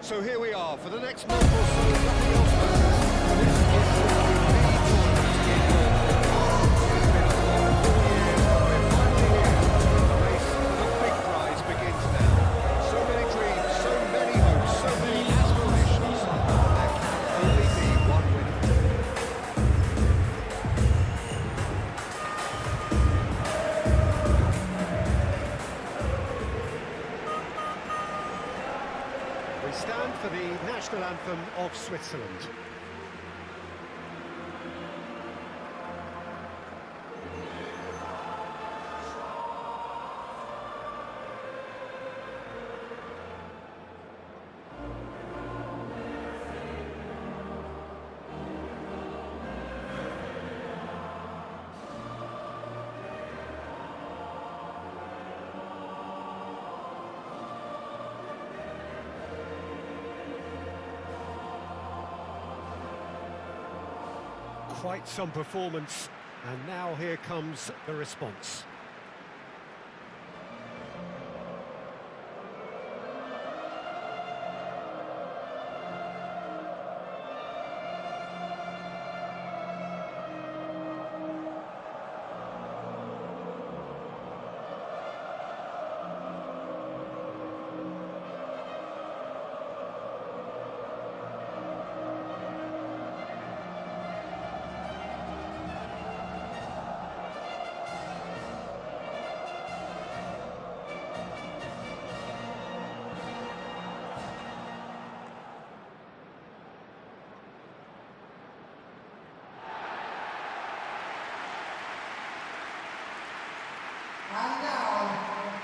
So here we are for the next month or so. Nothing else matters. This is the tournament in your It's been a long 4 years, but we're finally here. The race for the big prize begins now. So many dreams, so many hopes, so many aspirations. There can only be one winner. We stand for the national anthem of Switzerland. Quite some performance, and now here comes the response.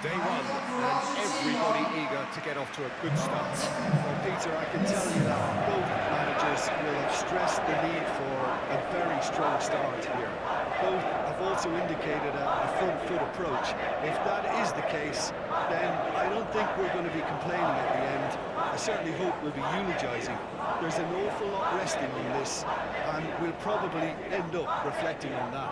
Day one, and everybody eager to get off to a good start. Well, Peter, I can tell you that both managers will have stressed the need for a very strong start here. Both have also indicated a front foot approach. If that is the case, then I don't think we're going to be complaining at the end. I certainly hope we'll be eulogising. There's an awful lot resting on this, and we'll probably end up reflecting on that.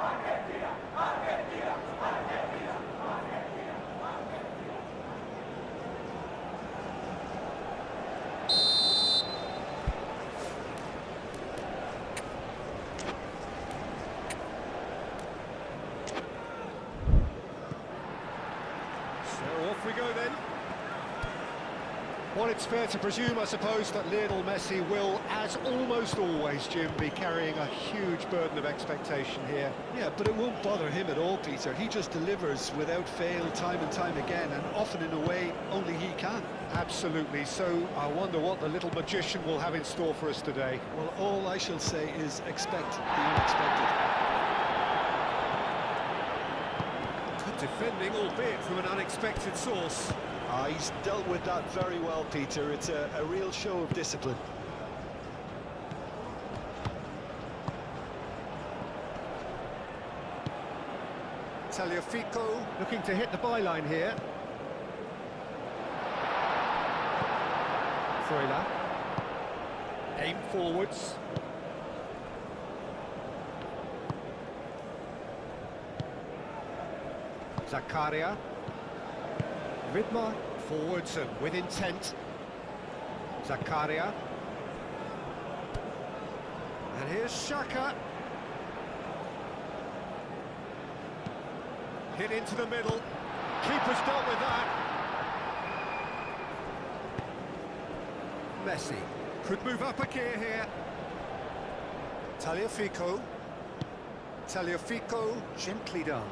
So off we go then. Well, it's fair to presume, I suppose, that Lionel Messi will, as almost always, Jim, be carrying a huge burden of expectation here. Yeah, but it won't bother him at all, Peter. He just delivers without fail time and time again, and often in a way only he can. Absolutely. So I wonder what the little magician will have in store for us today. Well, all I shall say is expect the unexpected. Good defending, albeit from an unexpected source. He's dealt with that very well, Peter. It's a real show of discipline. Tagliafico looking to hit the byline here. Freuler. Aim forwards. Zakaria. Vidmar forwards and with intent. Zakaria. And here's Xhaka. Hit into the middle. Keeper's dealt with that. Messi could move up a gear here. Tagliafico. Tagliafico, gently done.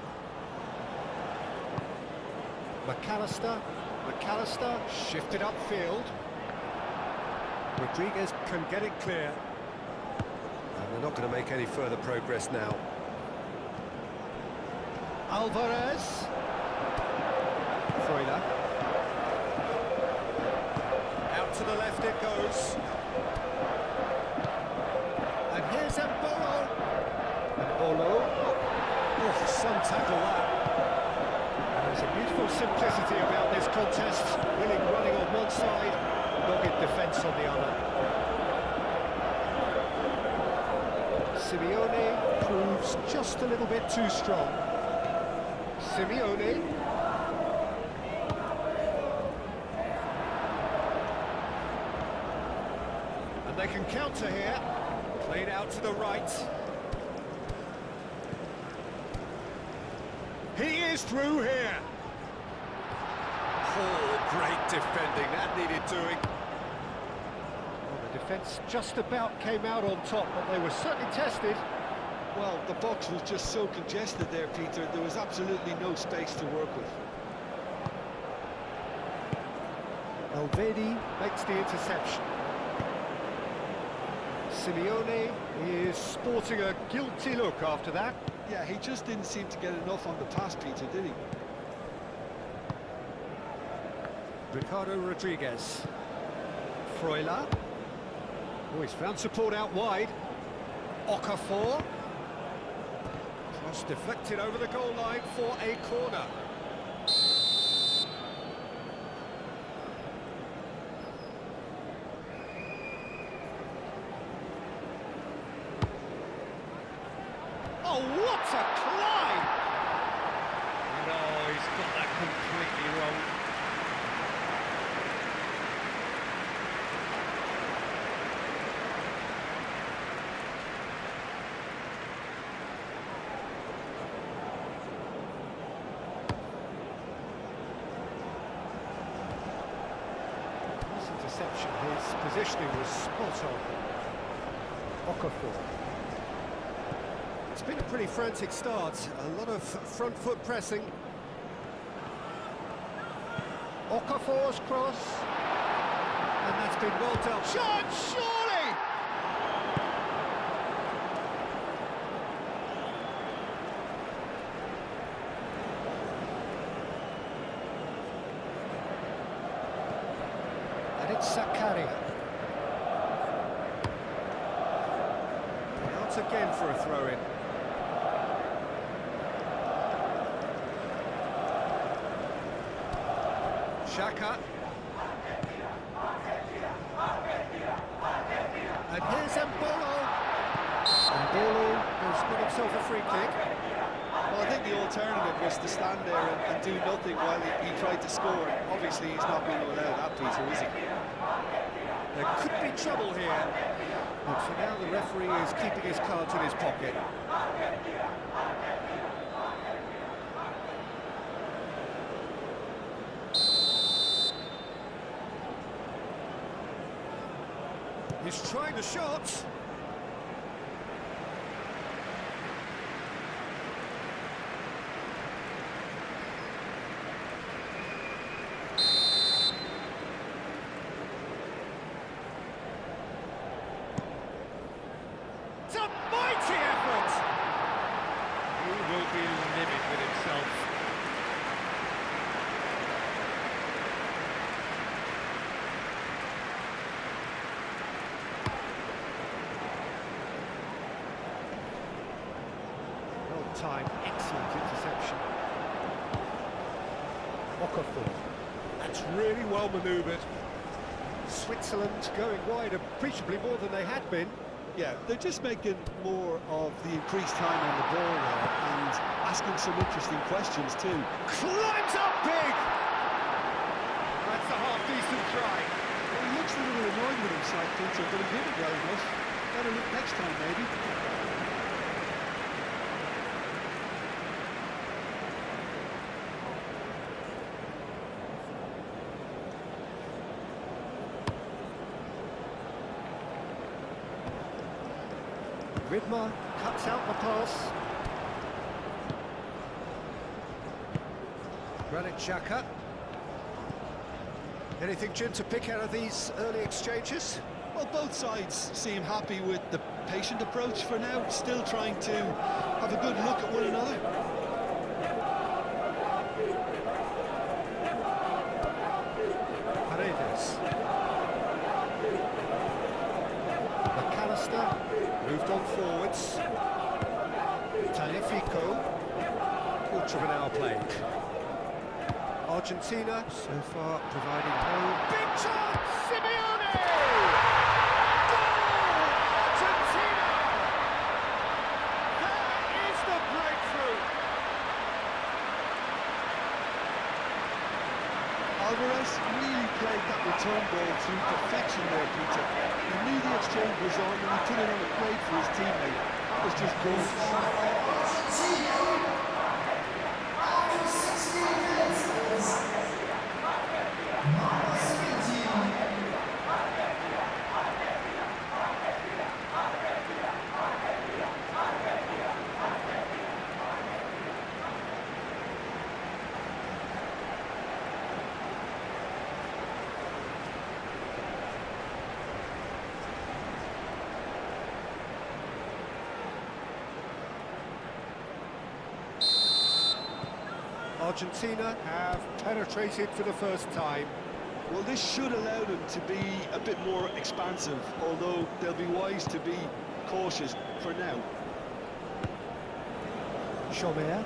McAllister shifted upfield. Rodriguez can get it clear. And they're not going to make any further progress now. Alvarez. Freuler. Out to the left it goes. And here's Embolo. Oh, some tackle that. There's a beautiful simplicity about this contest. Willing running on one side, dogged defence on the other. Simeone proves just a little bit too strong. Simeone. And they can counter here. Played out to the right. He is through here. Oh, great defending. That needed doing. Well, the defence just about came out on top, but they were certainly tested. Well, the box was just so congested there, Peter. There was absolutely no space to work with. Elvedi makes the interception. Simeone is sporting a guilty look after that. Yeah, he just didn't seem to get enough on the pass, Peter, did he? Ricardo Rodriguez. Freuler. Oh, he's found support out wide. Okafor. Cross deflected over the goal line for a corner. Oh, what a climb! No, he's got that completely wrong. This interception, his positioning was spot on. Okafor. It's been a pretty frantic start, a lot of front foot pressing. Okafor's cross, and that's been well done. Shot, surely! And it's Zakaria. Out again for a throw-in. Xhaka. And here's Mbolo. Mbolo has got himself a free kick. Well, I think the alternative was to stand there and do nothing while he tried to score. Obviously, he's not going to allow that, Peter, is he? There could be trouble here. But for now, the referee is keeping his cards in his pocket. He's trying the shot. It's a mighty effort. He will be livid with himself. Time, excellent interception. Okafor. That's really well manoeuvred. Switzerland going wide appreciably more than they had been. Yeah, they're just making more of the increased time on the ball there and asking some interesting questions too. Climbs up big! That's a half-decent try. Well, he looks a little annoyed with himself, Peter, but he did it well enough. Better look next time, maybe. Ridma cuts out the pass. Granit Xhaka. Anything, Jim, to pick out of these early exchanges? Well, both sides seem happy with the patient approach for now, still trying to have a good look at one another. Paredes. McAllister moved on forwards. Taliafico. Quarter of an hour played. Argentina so far providing no. Big chance! Simeone! Goal! Argentina! That is the breakthrough! Alvarez really played that return ball to perfection there, Peter. He knew the exchange was on and he put it on a plate for his teammate. That was just gorgeous. Argentina have penetrated for the first time. Well, this should allow them to be a bit more expansive, although they'll be wise to be cautious for now. Chomer,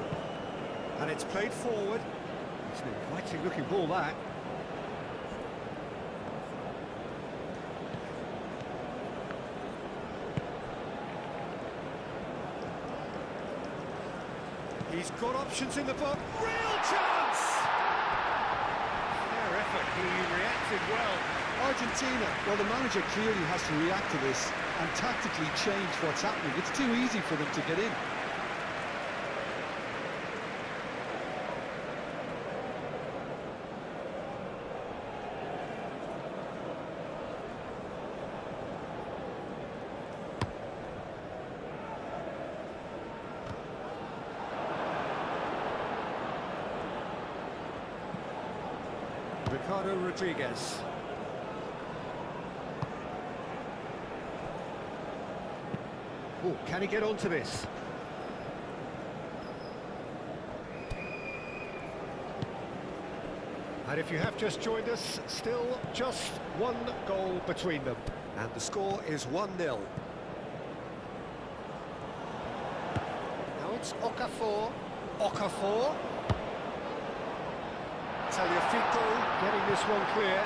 and it's played forward. It's an inviting looking ball, that. He's got options in the book. Real chance! Fair effort, he reacted well. Argentina, well, the manager clearly has to react to this and tactically change what's happening. It's too easy for them to get in. Ricardo Rodriguez. Oh, can he get onto this? And if you have just joined us, still just one goal between them. And the score is 1-0. Now it's Okafor. Okafor. Tagliafico getting this one clear.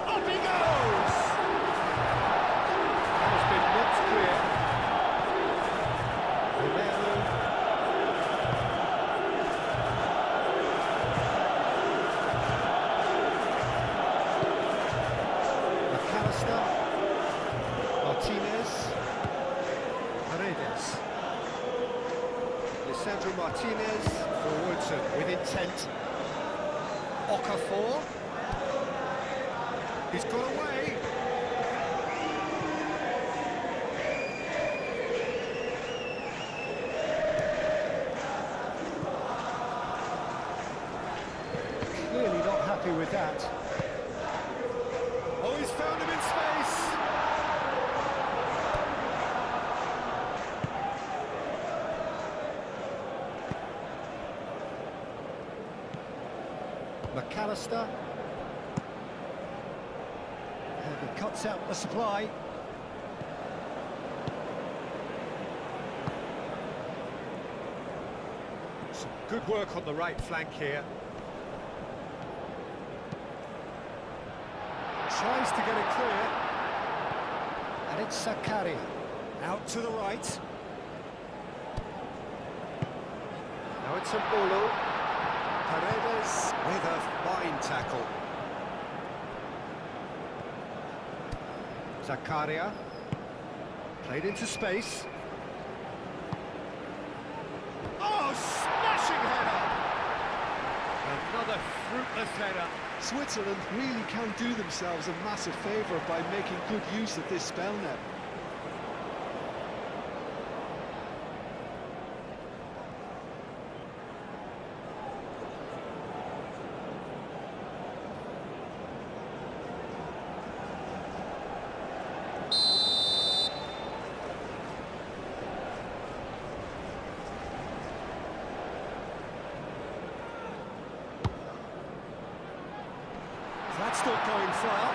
Up he goes! That has been knocked clear. Romero. McAllister. Martinez, Paredes, Lisandro Martinez, forwards and with intent. Okafor, he's got away. Clearly not happy with that. Oh, he's found him in space. McAllister, and he cuts out the supply. Some good work on the right flank here. Tries to get it clear, and it's Zakaria out to the right. Now it's Mbolo. Paredes with a fine tackle. Zakaria played into space. Oh, smashing header! Another fruitless header. Switzerland really can do themselves a massive favour by making good use of this spell now. That's not going far.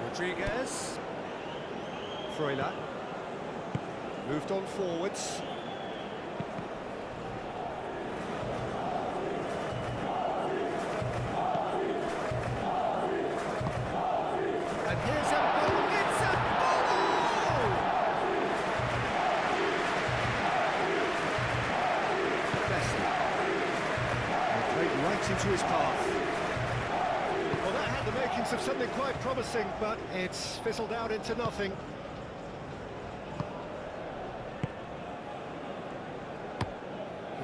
Rodriguez. Freuler. Moved on forwards. And here's a ball. It's a goal! into his path. Well, that had the makings of something quite promising, but it's fizzled out into nothing.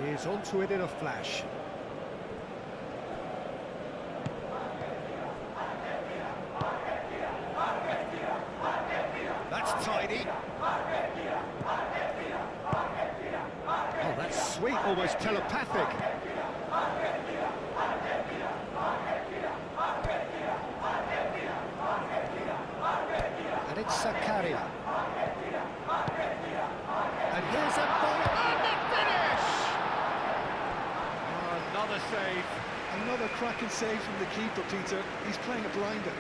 He's onto it in a flash. That's tidy. Oh, that's sweet, almost telepathic. And it's Zakaria. And here's a ball, and the finish! Oh, another save. Another cracking save from the keeper, Peter. He's playing a blinder.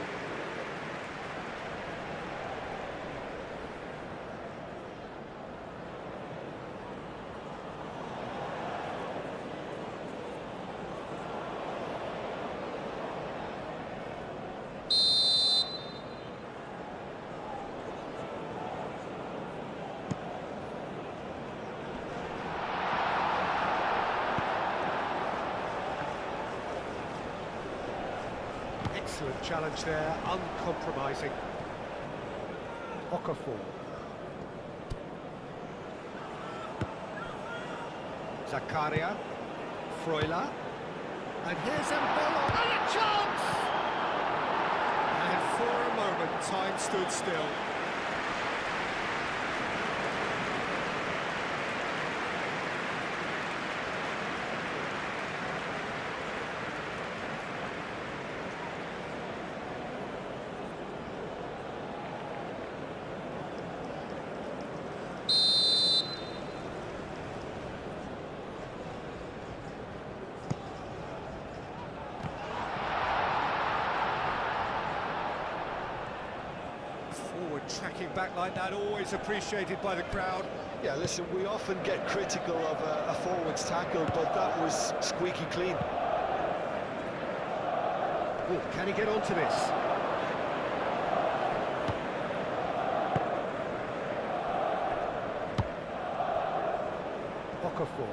Excellent challenge there, uncompromising. Okafor. Zakaria. Freuler. And here's Mbolo. And a chance! And for a moment, time stood still. Tracking back like that, always appreciated by the crowd. Yeah, listen, we often get critical of a forward's tackle, but that was squeaky clean. Ooh, can he get onto this? Okafor.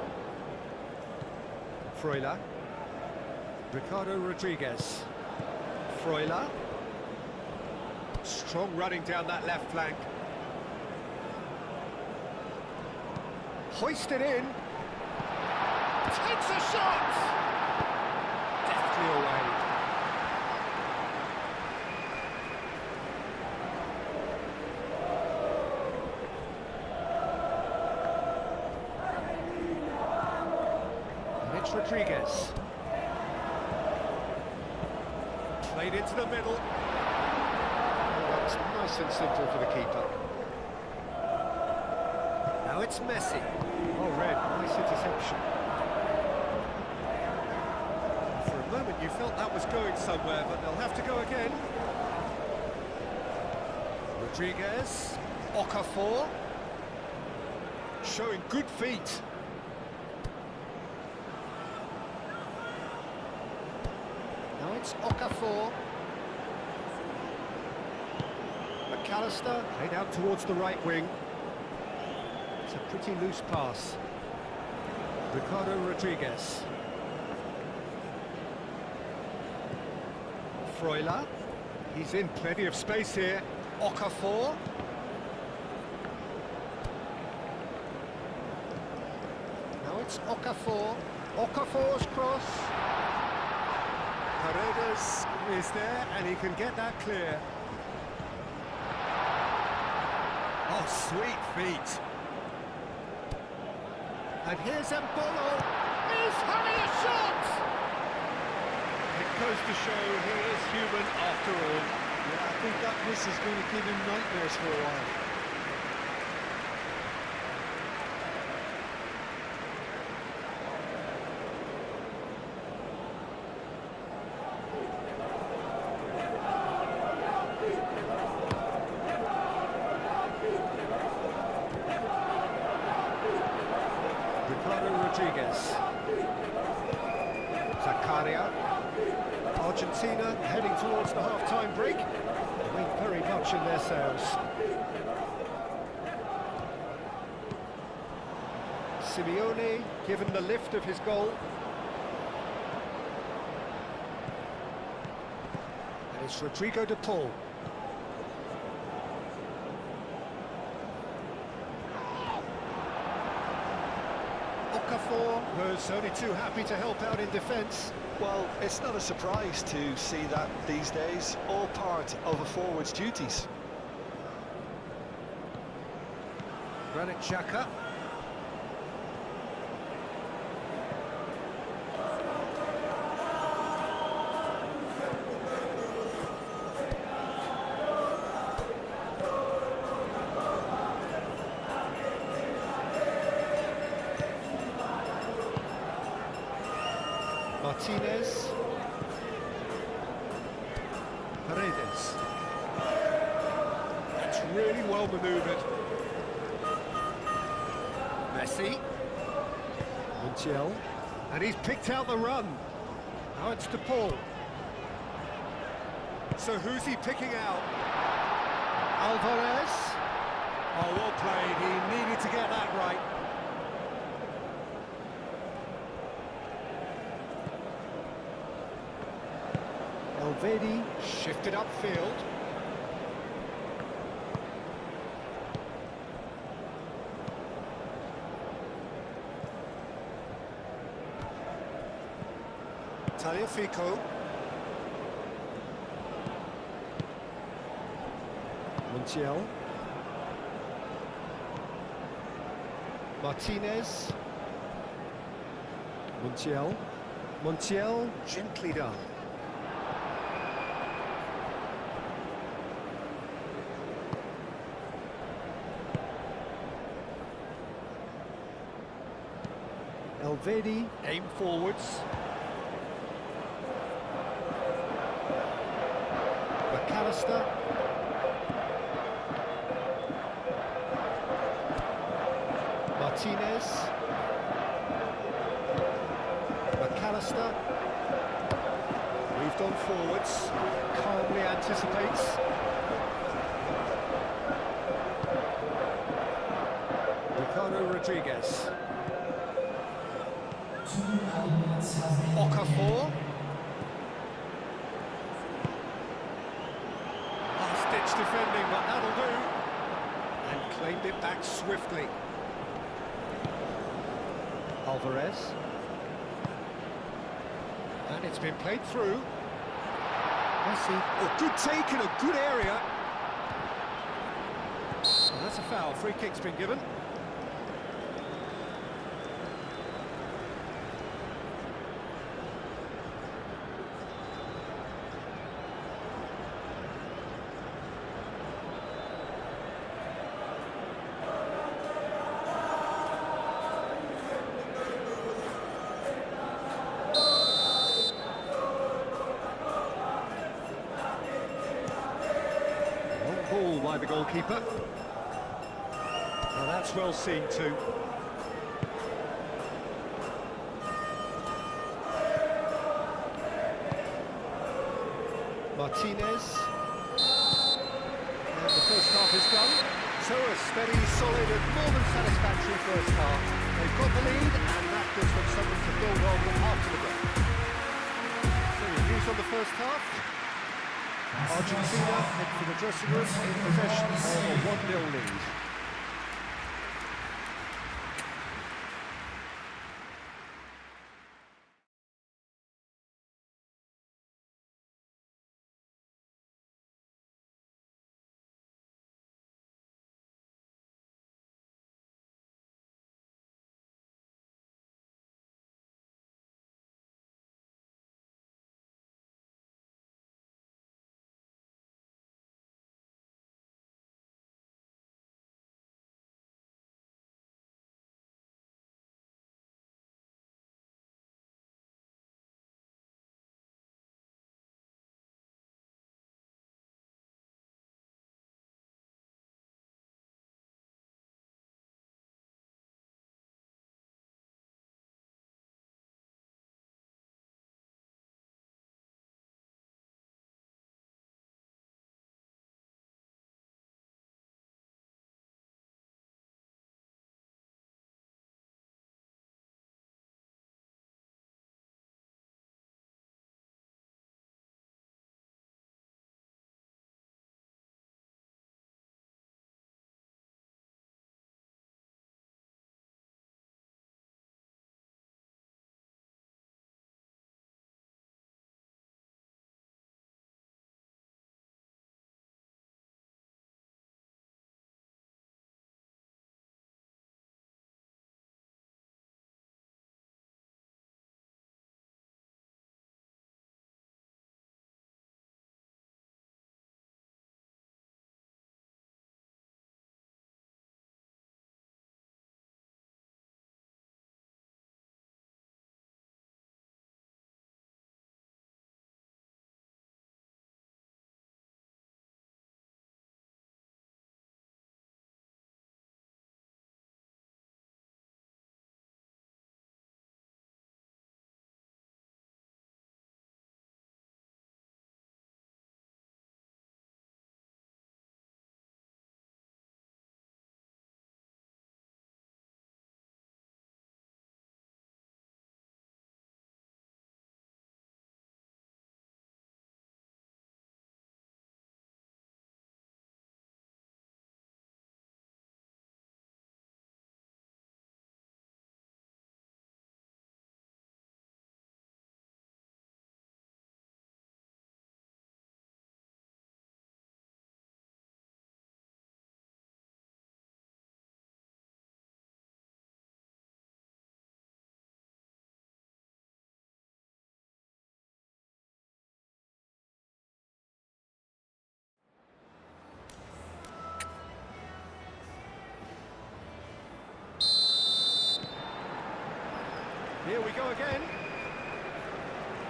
Freuler. Ricardo Rodriguez. Freuler. Strong running down that left flank. Hoisted in. Takes a shot! Deftly away. Mitch Rodriguez. Played into the middle. Nice and simple for the keeper. Now it's Messi. Oh, red, nice interception. For a moment you felt that was going somewhere, but they'll have to go again. Rodriguez. Okafor. Showing good feet. Now it's Okafor. McAllister, played out towards the right wing. It's a pretty loose pass. Ricardo Rodriguez. Freuler. He's in plenty of space here. Okafor. Now it's Okafor. Okafor's cross. Paredes is there, and he can get that clear. Oh, sweet feet. And here's Mbolo. He's having a shot! It goes to show he is human after all. Yeah, I think that miss is going to give him nightmares for a while. Rodriguez. Zakaria. Argentina heading towards the half-time break. They ain't very much in their sails. Simeone given the lift of his goal. It's Rodrigo de Paul. Okafor was only too happy to help out in defence. Well, it's not a surprise to see that these days, all part of a forward's duties. Granit Xhaka. Martinez. Paredes. That's really well manoeuvred. Messi. Montiel. And he's picked out the run. Now it's De Paul. So who's he picking out? Alvarez. Oh, well played. He needed to get that right. Elvedi shifted upfield. Tagliafico. Montiel. Martinez. Montiel. Montiel, gently done. Elvedi, aim forwards. McAllister. Martinez. McAllister. Moved on forwards. Calmly anticipates. Ricardo Rodriguez. Okafor. Last-ditch defending, but that'll do. And claimed it back swiftly. Alvarez. And it's been played through. Messi. Oh, good take in a good area. Well, that's a foul. Free kick's been given. Ball by the goalkeeper. Now that's well seen too. Martinez. And the first half is done. So a steady, solid and more than satisfactory first half. They've got the lead and that gives them something to build on after the break. So your views on the first half? Argentina head for the dressing room in possession of a 1-0 lead. Here we go again.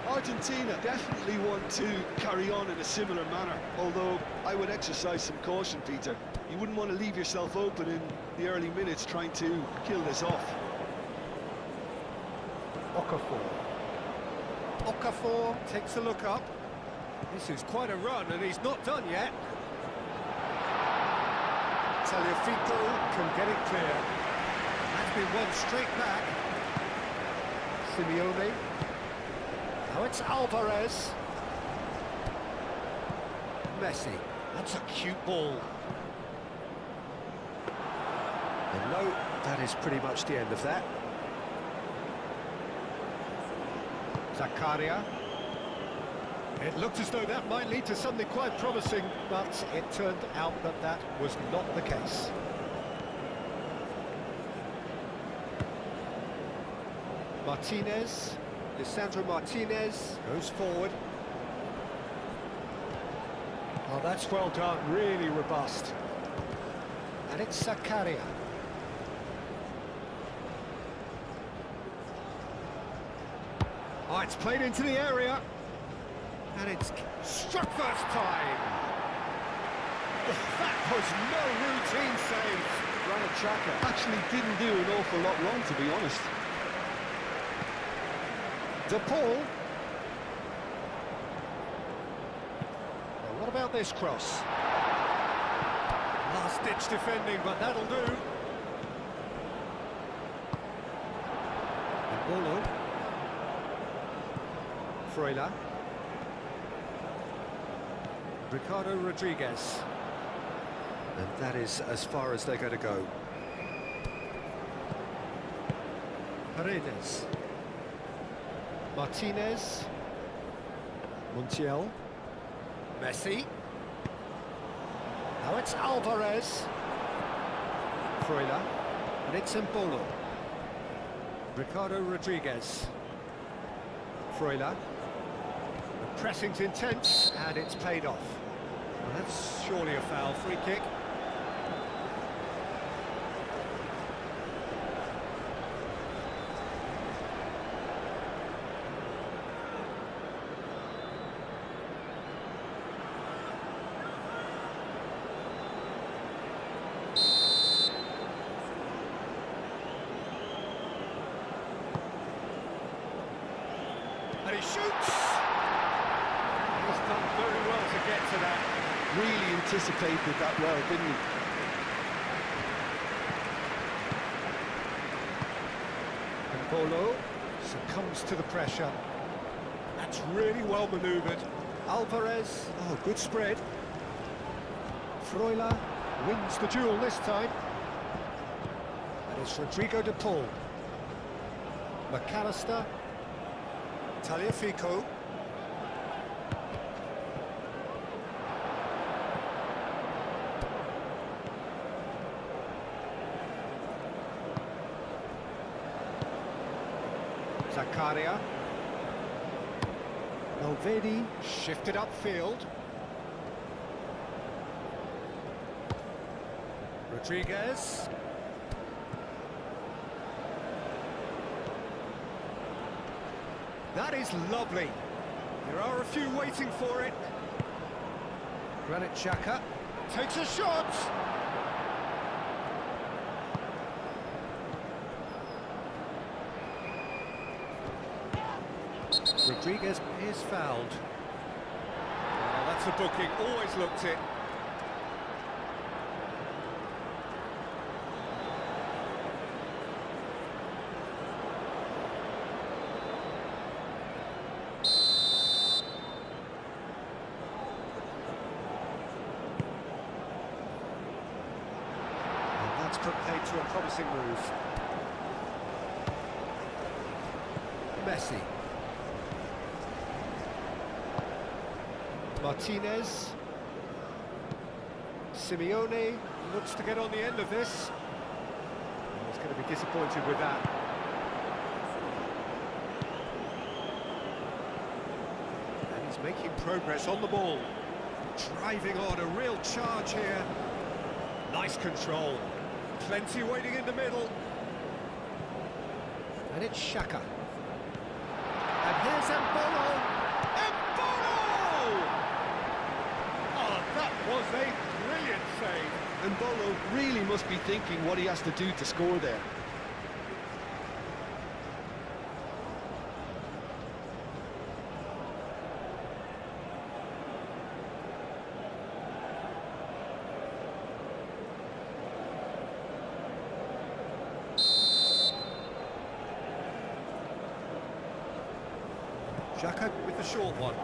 Argentina definitely want to carry on in a similar manner, although I would exercise some caution, Peter. You wouldn't want to leave yourself open in the early minutes trying to kill this off. Okafor takes a look up. This is quite a run, and he's not done yet. Tagliafico can get it clear. That's been won straight back. Simeone. Now it's Alvarez. Messi. That's a cute ball. And no, that is pretty much the end of that. Zakaria. It looked as though that might lead to something quite promising, but it turned out that that was not the case. Martinez, Lisandro Martinez goes forward. Oh, that's well done, really robust. And it's Zakaria. Oh, it's played into the area. And it's struck first time. That was no routine save. Granit Xhaka actually didn't do an awful lot wrong, to be honest. De Paul. Well, what about this cross? Last-ditch defending, but that'll do. Bolo. Freuler. Ricardo Rodriguez. And that is as far as they're going to go. Paredes. Martinez. Montiel. Messi. Now it's Alvarez. Freuler. And it's Mbolo. Ricardo Rodriguez. Freuler. The pressing's intense, and it's paid off. Well, that's surely a foul. Free kick. And he shoots! He's done very well to get to that. Really anticipated that well, didn't he? And Bolo succumbs to the pressure. That's really well manoeuvred. Alvarez, oh, good spread. Freuler wins the duel this time. And it's Rodrigo de Paul. McAllister. Tagliafico. Zakaria. Valverde shifted upfield. Rodriguez. That is lovely. There are a few waiting for it. Granit Xhaka takes a shot. Rodriguez is fouled. Oh, that's a booking. Always looked it. Put paid to a promising move. Messi. Martinez. Simeone looks to get on the end of this. He's going to be disappointed with that. And he's making progress on the ball. Driving on, a real charge here. Nice control. Plenty waiting in the middle. And it's Xhaka. Here's Embolo! Embolo! Oh, that was a brilliant save. Embolo really must be thinking what he has to do to score there. Xhaka with the short one.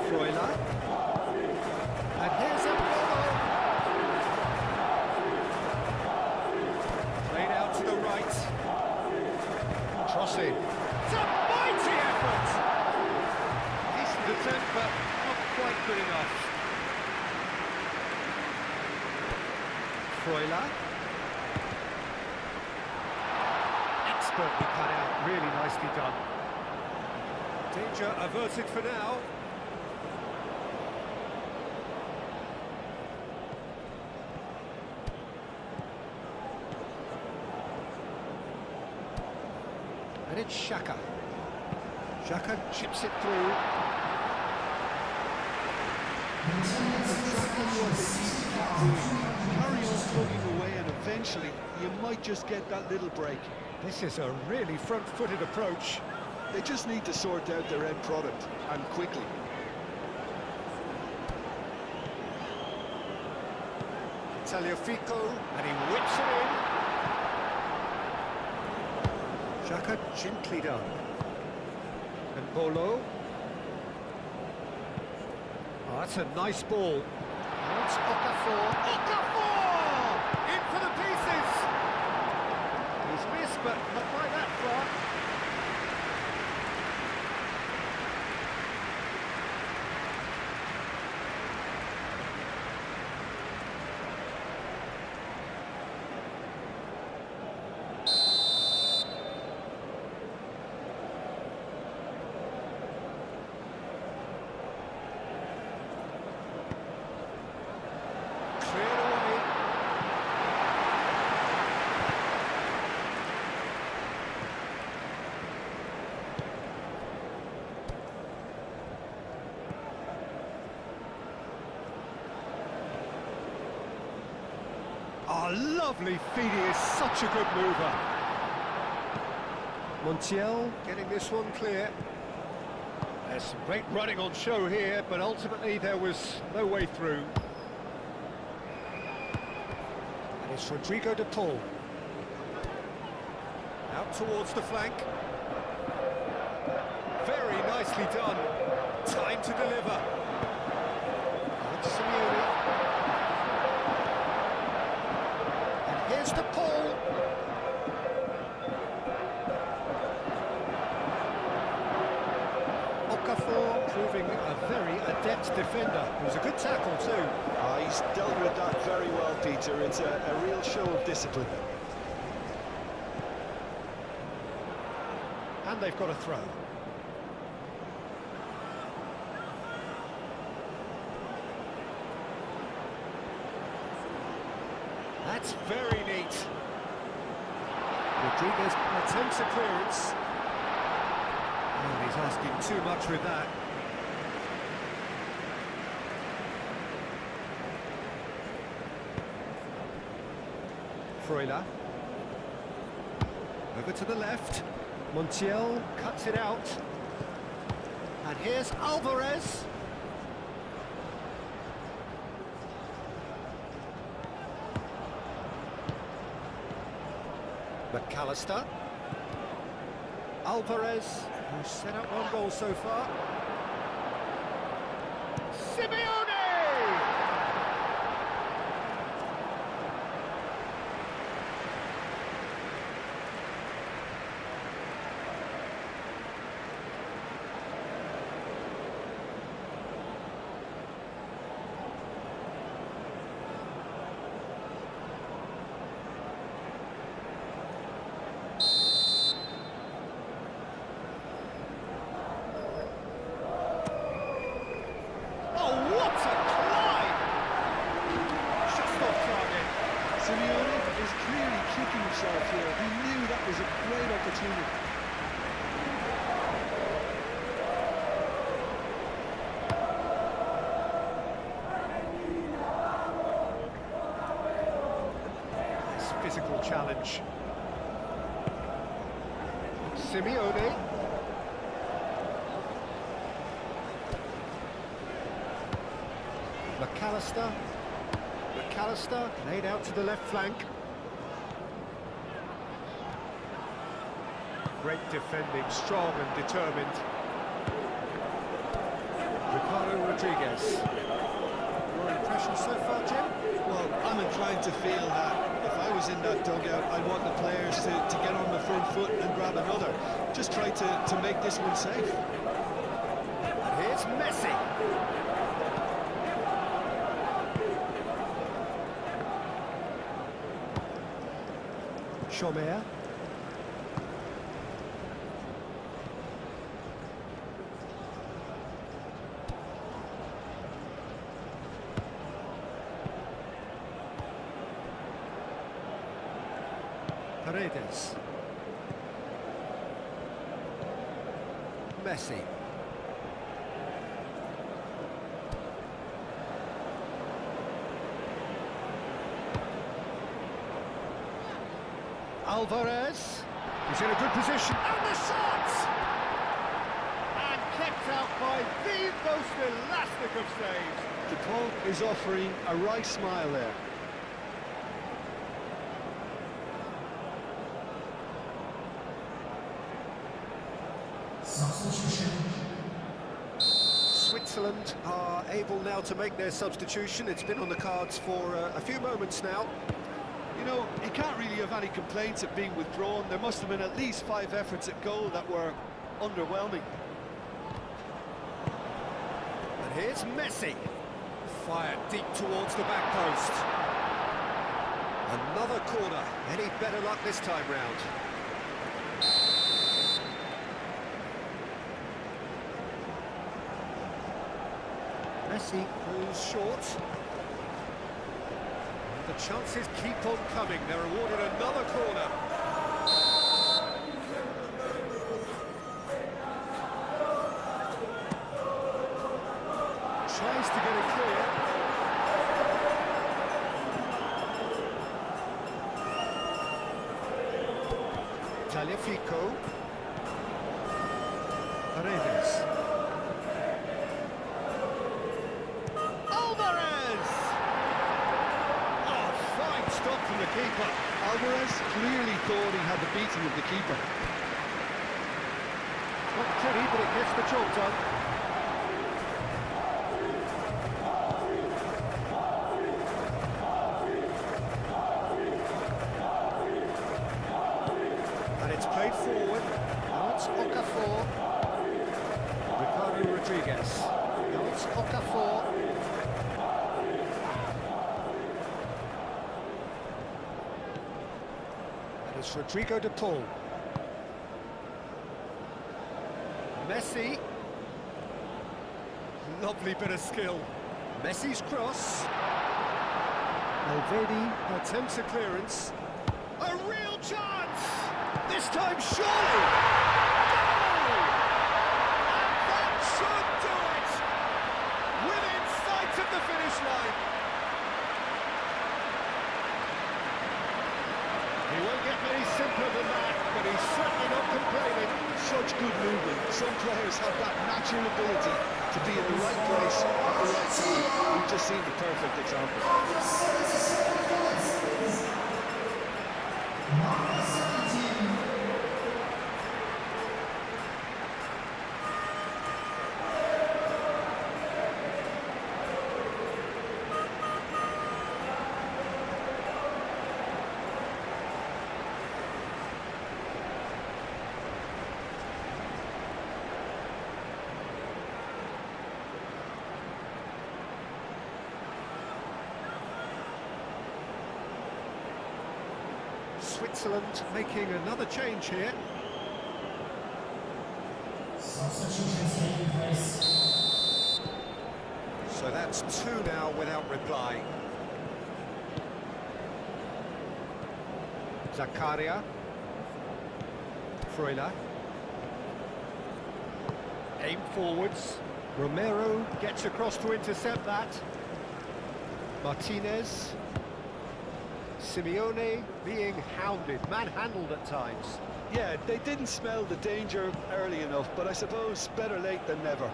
Freuler. And here's Embolo. Played out to the right. Crossing. It's a mighty effort! Decent attempt, but not quite good enough. Freuler. Expertly cut out, really nicely done. Danger averted for now. And it's Xhaka. Xhaka chips it through. Carry on plugging away and eventually you might just get that little break. This is a really front-footed approach. They just need to sort out their end product, and quickly. Tagliafico, and he whips it in. Xhaka gently done. And Bolo. Oh, that's a nice ball. Now it's Okafor. Okafor! In for the pieces! He's missed, but not by that far. Cleared away. Oh, lovely feed, he is such a good mover. Montiel getting this one clear. There's some great running on show here, but ultimately there was no way through. And it's Rodrigo de Paul. Out towards the flank. Very nicely done. Time to deliver. That's Simeone. And here's de Paul. Okafor proving a very adept defender. It was a good tackle too. He's dealt with that very well, Peter. It's a real show of discipline. And they've got a throw. That's very neat. Rodriguez attempts a clearance. Oh, he's asking too much with that. Freuler. Over to the left. Montiel cuts it out. And here's Alvarez. McAllister. Alvarez, who's set up one goal so far. Simeone! himself here. He knew that was a great opportunity. This physical challenge. Simeone. McAllister laid out to the left flank. Great defending, strong and determined. Ricardo Rodriguez. Your impression so far, Jim? Well, I'm inclined to feel that if I was in that dugout, I'd want the players to get on the front foot and grab another. Just try to make this one safe. And here's Messi. Chomer. Paredes. Messi. Alvarez. He's in a good position. And the shot! And kept out by the most elastic of saves. The ball is offering a right smile there. Switzerland are able now to make their substitution. It's been on the cards for a few moments now. You know, you can't really have any complaints at being withdrawn. There must have been at least 5 efforts at goal that were underwhelming. And here's Messi. Fired deep towards the back post. Another corner. Any better luck this time round? Messi goes short. The chances keep on coming. They're awarded another corner. Tries to get it clear. Tagliafico. Paredes. Alvarez! Oh, fine stop from the keeper. Alvarez clearly thought he had the beating of the keeper. Not pretty, but it gets the job done. And it's played forward. Now it's Okafor. Ricardo Rodriguez. Now it's Okafor. And it's Rodrigo de Paul. Messi. Lovely bit of skill. Messi's cross. Elvedi attempts a clearance. A real chance! This time surely! Goal! And that should do it! Within sight of the finish line. He won't get many simpler than that, but he's certainly not complaining. Such good movement. Some players have that natural ability to be in the right place at the right time. We've just seen the perfect example. Switzerland making another change here. So that's 2 now without reply. Zakaria. Freuler. Aim forwards. Romero gets across to intercept that. Martinez. Simeone being hounded, manhandled at times. Yeah, they didn't smell the danger early enough, but I suppose better late than never.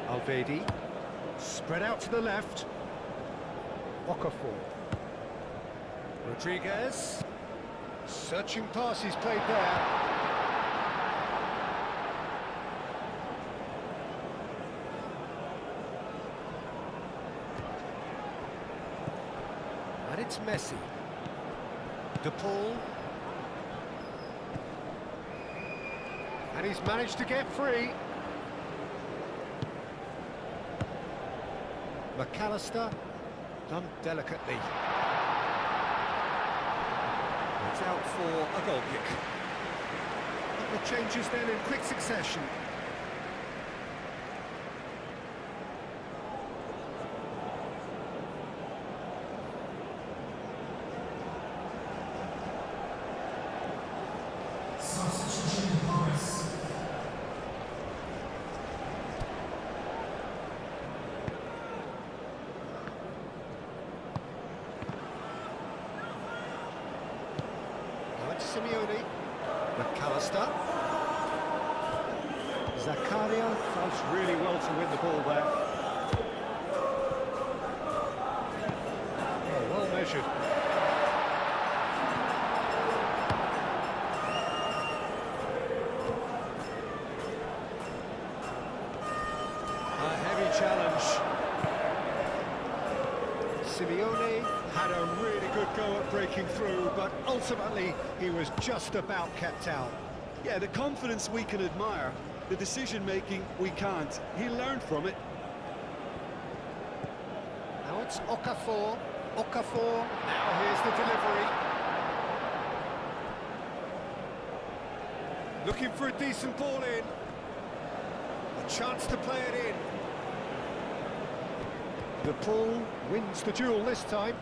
Alvedi. Spread out to the left. Okafor. Rodriguez. Searching pass he's played there. And it's Messi. De Paul. And he's managed to get free. McAllister, done delicately. It's out for a goal kick. The changes then in quick succession. Substitution in progress. Simeone, McAllister, Zakaria does really well to win the ball there. Oh, well measured. A heavy challenge. Simeone had a really good go at breaking through, but ultimately he was just about kept out. Yeah, the confidence we can admire, the decision-making we can't. He learned from it. Now it's Okafor. Okafor. Now here's the delivery. Looking for a decent ball in. A chance to play it in. De Paul wins the duel this time.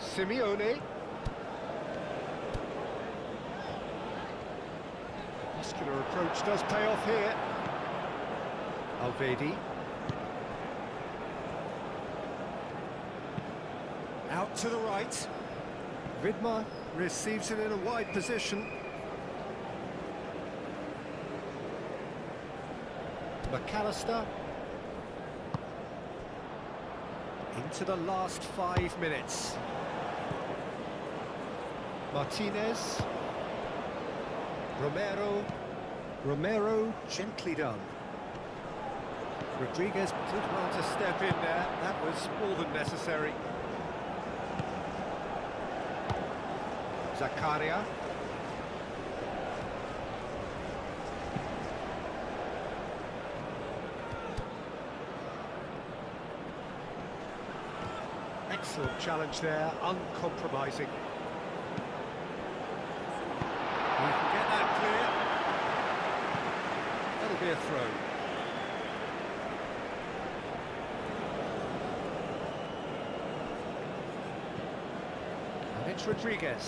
Simeone. Muscular approach does pay off here. Alvedi. Out to the right. Vidmar receives it in a wide position. McAllister. Into the last 5 minutes. Martinez. Romero gently done. Rodriguez did well to step in there. That was more than necessary. Zakaria. Excellent challenge there, uncompromising. We can get that clear. That'll be a throw. And it's Rodriguez.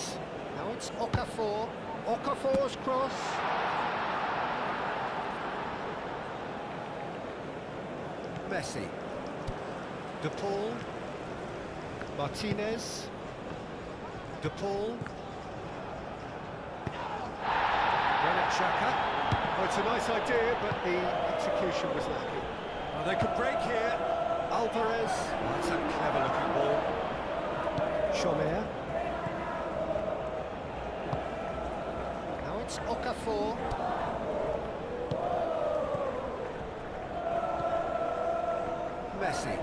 Now it's Okafor. Okafor's cross. Messi. De Paul. Martinez. De Paul. Oh, it's a nice idea, but the execution was lacking. Oh, they could break here. Alvarez. Oh, that's a clever-looking ball. Chomer. Now it's Okafor. Messi.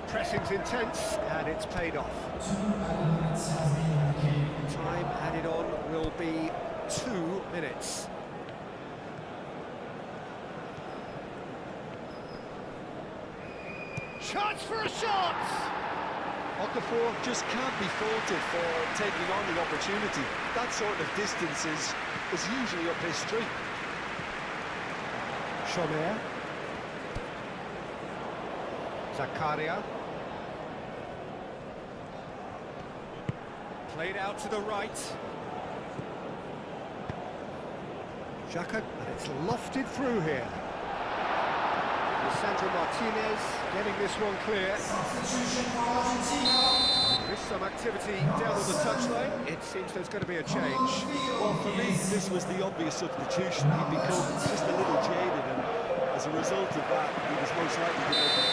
The pressing's intense, and it's paid off. 2 minutes has been indicated. Time added on will be 2 minutes. Chance for a shot! Okafor just can't be faulted for taking on the opportunity. That sort of distance is usually up his street. Schomer. Zakaria. Played out to the right. Xhaka, and it's lofted through here. Lisandro Martinez getting this one clear. Substitution for Argentina. There is some activity down on the touchline. It seems there's going to be a change. Well, for me, this was the obvious substitution. He'd become just a little jaded, and as a result of that, he was most likely to make it.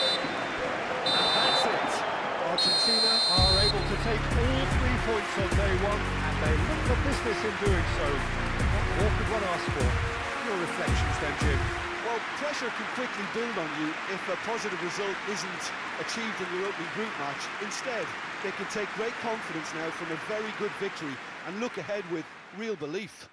And that's it. Argentina are able to take all 3 points on day one, and they look for business in doing so. What more could one ask for? Your reflections then, Jim. Well, pressure can quickly build on you if a positive result isn't achieved in your opening group match. Instead, they can take great confidence now from a very good victory and look ahead with real belief.